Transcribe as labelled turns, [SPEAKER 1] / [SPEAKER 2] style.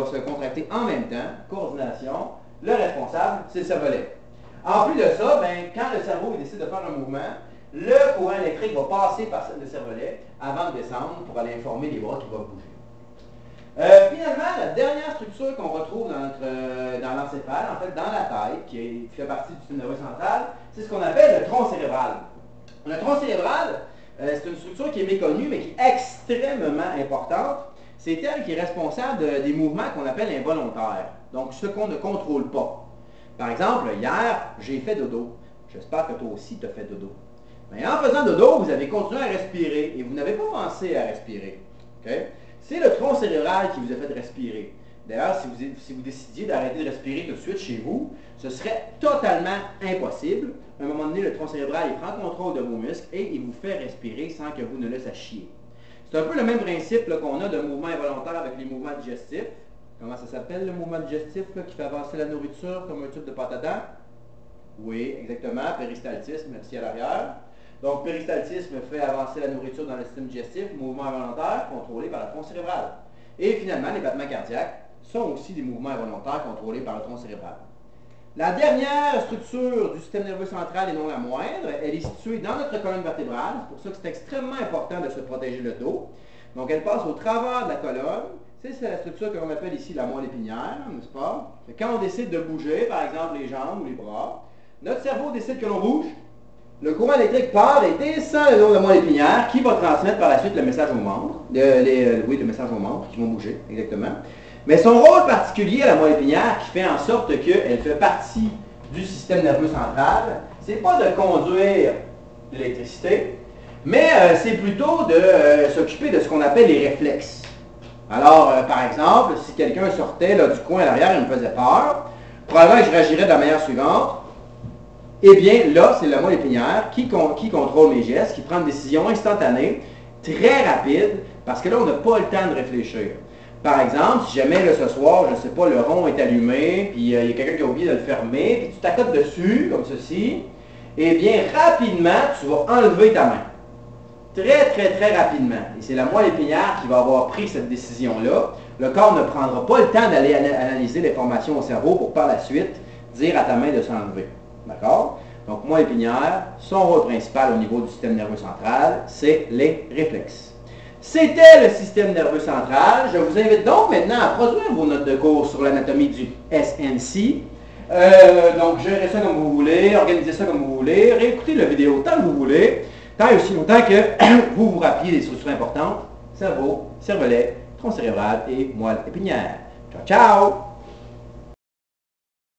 [SPEAKER 1] va se contracter en même temps, coordination, le responsable, c'est le cervelet. En plus de ça, ben, quand le cerveau décide de faire un mouvement, le courant électrique va passer par le cervelet avant de descendre pour aller informer les bras qui vont bouger. Finalement, la dernière structure qu'on retrouve dans l'encéphale, en fait dans la tête, qui fait partie du système nerveux central, c'est ce qu'on appelle le tronc cérébral. Le tronc cérébral, c'est une structure qui est méconnue, mais qui est extrêmement importante. C'est elle qui est responsable des mouvements qu'on appelle involontaires, donc ceux qu'on ne contrôle pas. Par exemple, hier, j'ai fait dodo. J'espère que toi aussi, tu as fait dodo. Mais en faisant dodo, vous avez continué à respirer et vous n'avez pas pensé à respirer. Okay? C'est le tronc cérébral qui vous a fait respirer. D'ailleurs, si vous décidiez d'arrêter de respirer tout de suite chez vous, ce serait totalement impossible. À un moment donné, le tronc cérébral il prend contrôle de vos muscles et il vous fait respirer sans que vous ne le sachiez. C'est un peu le même principe qu'on a de mouvement involontaire avec les mouvements digestifs. Comment ça s'appelle le mouvement digestif là, qui fait avancer la nourriture comme un tube de pâte à dents? Oui, exactement, péristaltisme, merci à l'arrière. Donc, péristaltisme fait avancer la nourriture dans le système digestif, mouvement involontaire contrôlé par le tronc cérébral. Et finalement, les battements cardiaques sont aussi des mouvements involontaires contrôlés par le tronc cérébral. La dernière structure du système nerveux central, et non la moindre, elle est située dans notre colonne vertébrale. C'est pour ça que c'est extrêmement important de se protéger le dos. Donc, elle passe au travers de la colonne. C'est la structure que l'on appelle ici la moelle épinière, n'est-ce pas? Quand on décide de bouger, par exemple les jambes ou les bras, notre cerveau décide que l'on bouge. Le courant électrique part et descend le long de la moelle épinière qui va transmettre par la suite le message aux membres. Oui, le message aux membres qui vont bouger, exactement. Mais son rôle particulier à la moelle épinière qui fait en sorte qu'elle fait partie du système nerveux central, c'est pas de conduire de l'électricité, mais c'est plutôt de s'occuper de ce qu'on appelle les réflexes. Alors, par exemple, si quelqu'un sortait là, du coin à l'arrière et me faisait peur, probablement que je réagirais de la manière suivante. Eh bien, là, c'est la moelle épinière qui contrôle mes gestes, qui prend une décision instantanée, très rapide, parce que là, on n'a pas le temps de réfléchir. Par exemple, si jamais, là, ce soir, je ne sais pas, le rond est allumé, puis il y a quelqu'un qui a oublié de le fermer, puis tu t'accotes dessus, comme ceci, eh bien, rapidement, tu vas enlever ta main. Très, très, très rapidement. Et c'est la moelle épinière qui va avoir pris cette décision-là. Le corps ne prendra pas le temps d'aller analyser l'information au cerveau pour par la suite dire à ta main de s'enlever. D'accord? Donc, moelle épinière, son rôle principal au niveau du système nerveux central, c'est les réflexes. C'était le système nerveux central. Je vous invite donc maintenant à produire vos notes de cours sur l'anatomie du SNC. Donc, gérez ça comme vous voulez, organisez ça comme vous voulez, réécoutez la vidéo tant que vous voulez, tant et aussi longtemps que vous vous rappeliez des structures importantes, cerveau, cervelet, tronc cérébral et moelle épinière. Ciao, ciao!